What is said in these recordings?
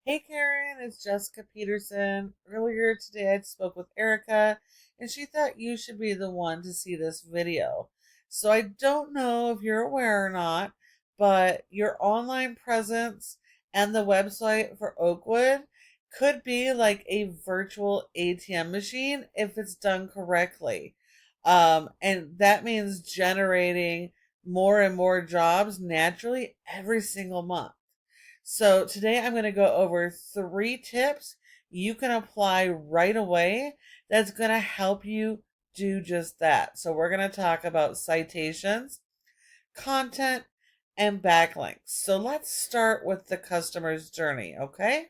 Hey Karen, it's Jessica Peterson. Earlier today I spoke with Erica and she thought you should be the one to see this video. So I don't know if you're aware or not, but your online presence and the website for Oakwood could be like a virtual ATM machine if it's done correctly. And that means generating more and more jobs naturally every single month. So today I'm going to go over 3 tips you can apply right away that's going to help you do just that. So we're going to talk about citations, content, and backlinks. So let's start with the customer's journey, okay?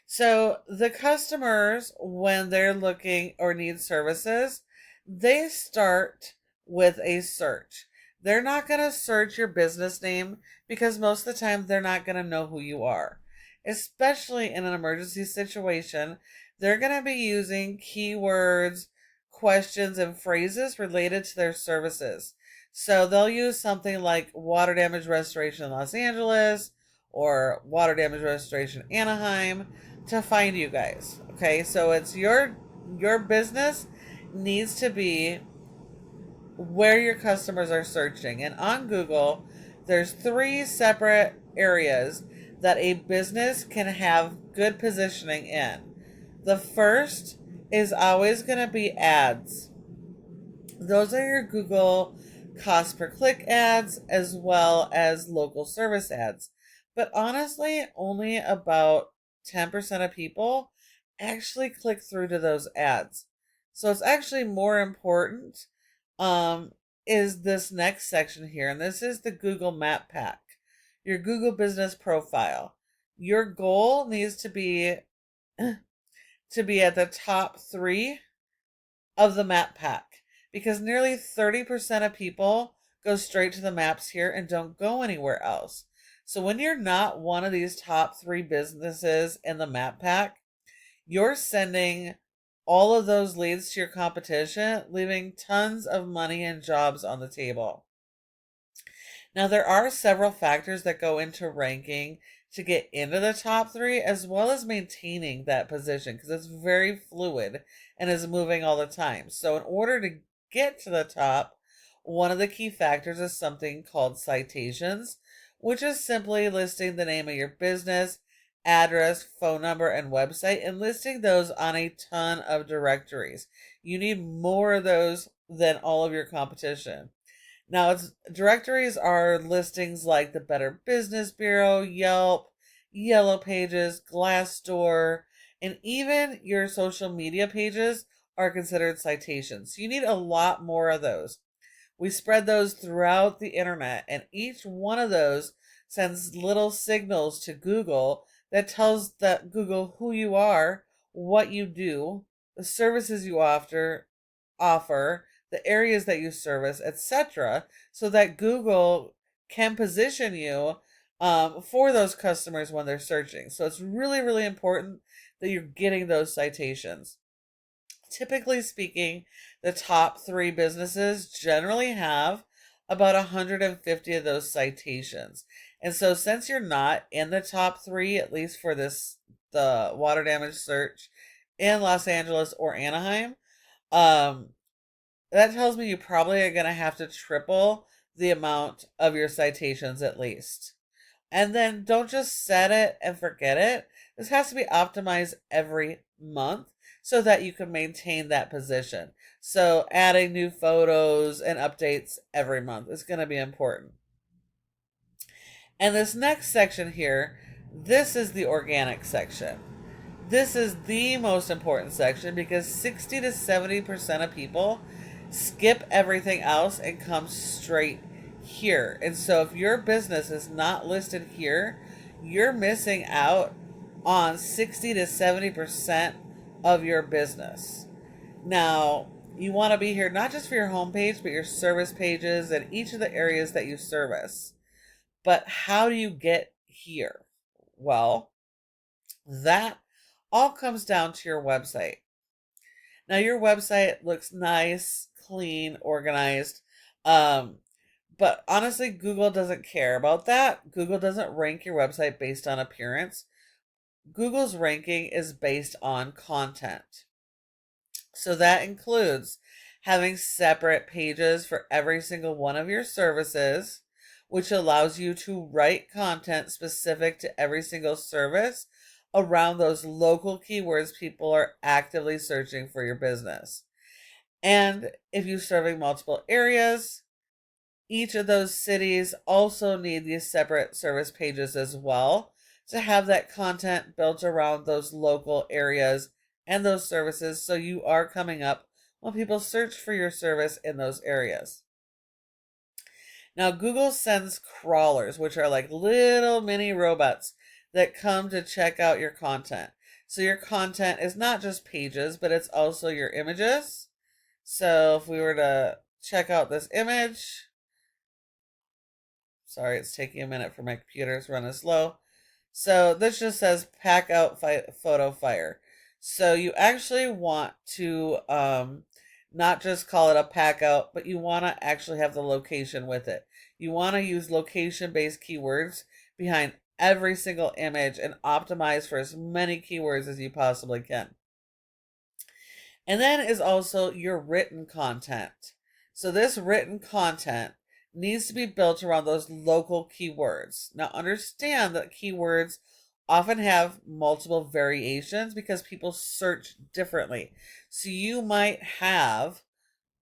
So the customers, when they're looking or need services, they start with a search. They're not going to search your business name because most of the time they're not going to know who you are. Especially in an emergency situation, they're going to be using keywords, questions, and phrases related to their services. So they'll use something like water damage restoration in Los Angeles or water damage restoration Anaheim to find you guys. Okay, so it's your business needs to be where your customers are searching. And on Google, there's 3 separate areas that a business can have good positioning in. The first is always going to be ads. Those are your Google cost per click ads as well as local service ads. But honestly, only about 10% of people actually click through to those ads. So it's actually more important um, is this next section here. And this is the Google Map Pack, your Google business profile. Your goal needs to be at the top 3 of the map pack because nearly 30% of people go straight to the maps here and don't go anywhere else. So when you're not one of these top 3 businesses in the map pack, you're sending all of those leads to your competition, leaving tons of money and jobs on the table. Now, there are several factors that go into ranking to get into the top 3, as well as maintaining that position, because it's very fluid and is moving all the time. So, in order to get to the top, one of the key factors is something called citations, which is simply listing the name of your business, address, phone number, and website, and listing those on a ton of directories. You need more of those than all of your competition. Now, directories are listings like the Better Business Bureau, Yelp, Yellow Pages, Glassdoor, and even your social media pages are considered citations. So you need a lot more of those. We spread those throughout the internet, and each one of those sends little signals to Google that tells that Google who you are, what you do, the services you offer, the areas that you service, etc., so that Google can position you for those customers when they're searching. So it's really, really important that you're getting those citations. Typically speaking, the top 3 businesses generally have about 150 of those citations. And so since you're not in the top 3, at least for the water damage search in Los Angeles or Anaheim, um, that tells me you probably are going to have to triple the amount of your citations at least. And then don't just set it and forget it. This has to be optimized every month so that you can maintain that position. So adding new photos and updates every month is going to be important. And this next section here, this is the organic section. This is the most important section because 60 to 70% of people skip everything else and come straight here. And so if your business is not listed here, you're missing out on 60 to 70% of your business. Now, you want to be here not just for your homepage, but your service pages and each of the areas that you service. But how do you get here? Well, that all comes down to your website. Now, your website looks nice, clean, organized, um, But honestly, Google doesn't care about that. Google doesn't rank your website based on appearance. Google's ranking is based on content. So that includes having separate pages for every single one of your services, which allows you to write content specific to every single service around those local keywords people are actively searching for your business. And if you're serving multiple areas, each of those cities also need these separate service pages as well to have that content built around those local areas and those services, so you are coming up when people search for your service in those areas. Now, Google sends crawlers, which are like little mini robots that come to check out your content. So your content is not just pages, but it's also your images. So if we were to check out this image, sorry, it's taking a minute for my computer, it's running slow. So this just says pack out photo fire. So you actually want to not just call it a pack out, but you want to actually have the location with it. You want to use location-based keywords behind every single image and optimize for as many keywords as you possibly can. And then is also your written content. So this written content needs to be built around those local keywords. Now understand that keywords often have multiple variations because people search differently. So you might have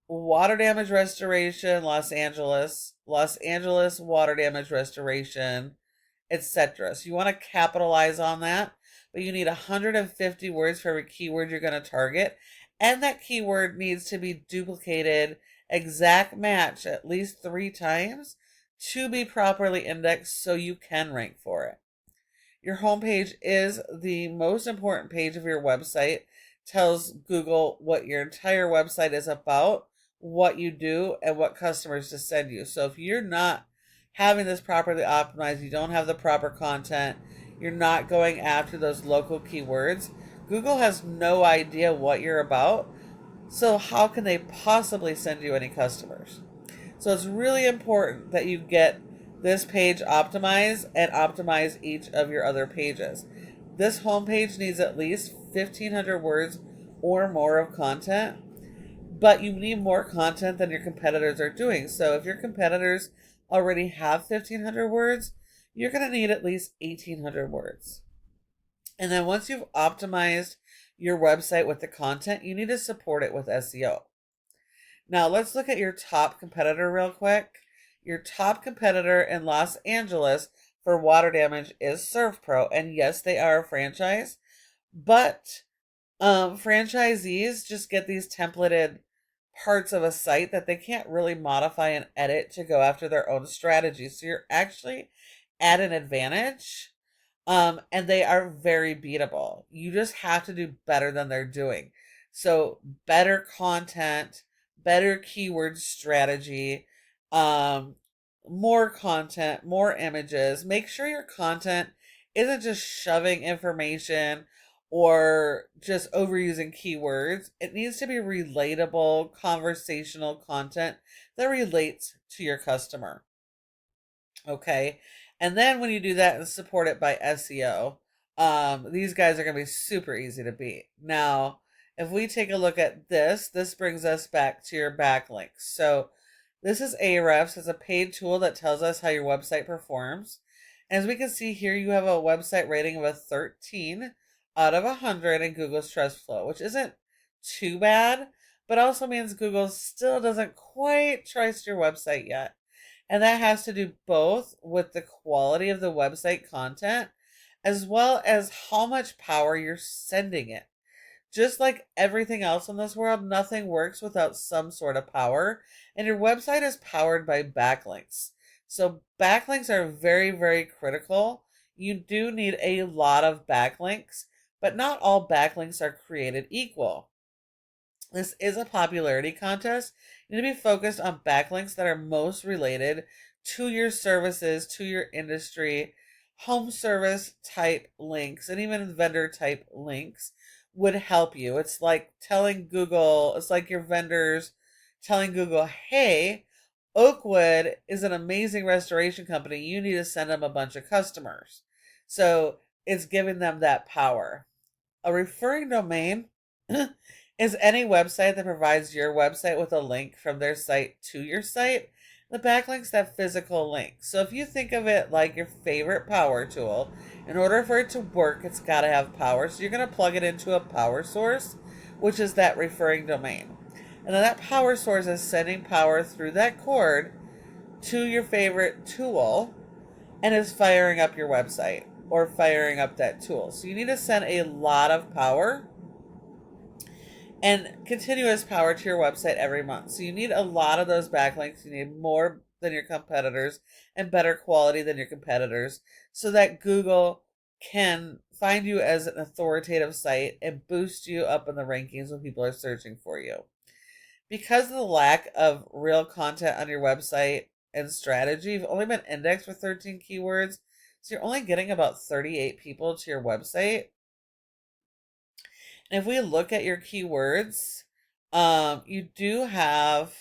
water damage restoration, Los Angeles water damage restoration, etc. So you want to capitalize on that, but you need 150 words for every keyword you're going to target. And that keyword needs to be duplicated, exact match at least 3 times to be properly indexed so you can rank for it. Your homepage is the most important page of your website. Tells Google what your entire website is about, what you do, and what customers to send you. So if you're not having this properly optimized, you don't have the proper content, you're not going after those local keywords, Google has no idea what you're about. So how can they possibly send you any customers? So it's really important that you get this page optimized and optimize each of your other pages. This homepage needs at least 1,500 words or more of content, but you need more content than your competitors are doing. So if your competitors already have 1,500 words, you're going to need at least 1,800 words. And then once you've optimized your website with the content, you need to support it with SEO. Now let's look at your top competitor real quick. Your top competitor in Los Angeles for water damage is ServPro. And yes, they are a franchise, but franchisees just get these templated parts of a site that they can't really modify and edit to go after their own strategy. So you're actually at an advantage. And they are very beatable. You just have to do better than they're doing. So better content, better keyword strategy, more content, more images. Make sure your content isn't just shoving information or just overusing keywords. It needs to be relatable, conversational content that relates to your customer. Okay. And then when you do that and support it by SEO, these guys are going to be super easy to beat. Now, if we take a look at this brings us back to your backlinks. So this is Ahrefs. It's a paid tool that tells us how your website performs. As we can see here, you have a website rating of a 13 out of 100 in Google's Trust Flow, which isn't too bad, but also means Google still doesn't quite trust your website yet. And that has to do both with the quality of the website content as well as how much power you're sending it. Just like everything else in this world, nothing works without some sort of power. And your website is powered by backlinks. So backlinks are very, very critical. You do need a lot of backlinks, but not all backlinks are created equal. This is a popularity contest. You need to be focused on backlinks that are most related to your services, to your industry. Home service type links and even vendor type links would help you. It's like telling Google, it's like your vendors telling Google, hey, Oakwood is an amazing restoration company. You need to send them a bunch of customers. So it's giving them that power. A referring domain is any website that provides your website with a link from their site to your site. The backlink's that physical link. So if you think of it like your favorite power tool, in order for it to work, it's got to have power. So you're going to plug it into a power source, which is that referring domain. And then that power source is sending power through that cord to your favorite tool and is firing up your website or firing up that tool. So you need to send a lot of power and continuous power to your website every month. So you need a lot of those backlinks. You need more than your competitors and better quality than your competitors so that Google can find you as an authoritative site and boost you up in the rankings when people are searching for you. Because of the lack of real content on your website and strategy, you've only been indexed for 13 keywords. So you're only getting about 38 people to your website. And if we look at your keywords, you do have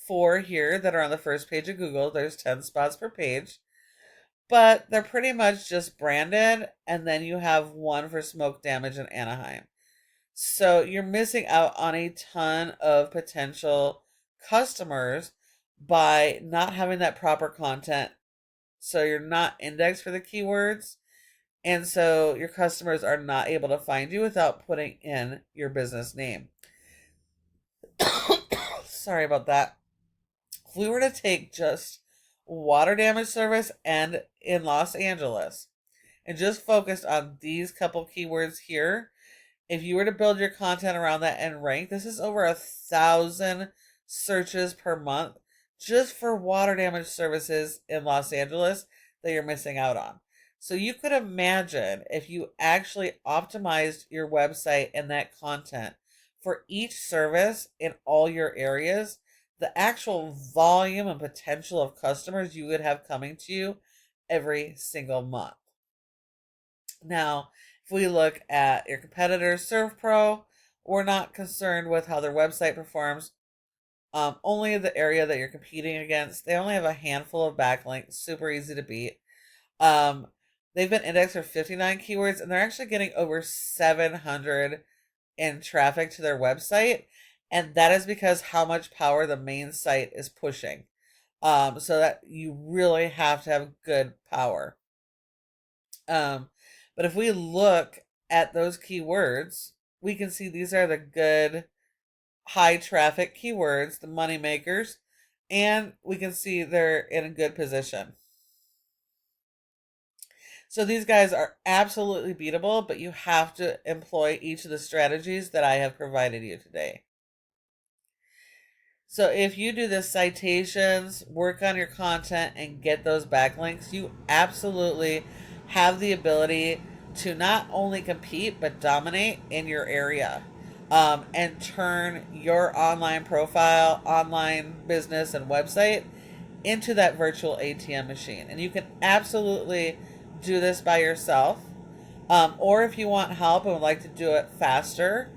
4 here that are on the first page of Google. There's 10 spots per page. But they're pretty much just branded. And then you have 1 for smoke damage in Anaheim. So you're missing out on a ton of potential customers by not having that proper content. So you're not indexed for the keywords. And so your customers are not able to find you without putting in your business name. Sorry about that. If we were to take just water damage service and in Los Angeles and just focused on these couple keywords here, if you were to build your content around that and rank, this is over 1,000 searches per month just for water damage services in Los Angeles that you're missing out on. So you could imagine if you actually optimized your website and that content for each service in all your areas, the actual volume and potential of customers you would have coming to you every single month. Now, if we look at your competitors, ServPro, we're not concerned with how their website performs. Only the area that you're competing against. They only have a handful of backlinks, super easy to beat. They've been indexed for 59 keywords, and they're actually getting over 700 in traffic to their website. And that is because how much power the main site is pushing. So that you really have to have good power. But if we look at those keywords, we can see these are the good high traffic keywords, the money makers, and we can see they're in a good position. So these guys are absolutely beatable, but you have to employ each of the strategies that I have provided you today. So if you do the citations, work on your content, and get those backlinks, you absolutely have the ability to not only compete, but dominate in your area. And turn your online profile, online business, and website into that virtual ATM machine. And you can absolutely do this by yourself. Or if you want help and would like to do it faster,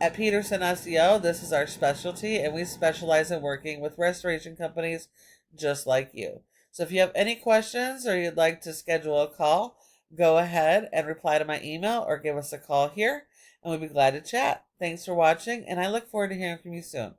at Peterson SEO, this is our specialty, and we specialize in working with restoration companies just like you. So if you have any questions or you'd like to schedule a call, go ahead and reply to my email or give us a call here, and we'll be glad to chat. Thanks for watching, and I look forward to hearing from you soon.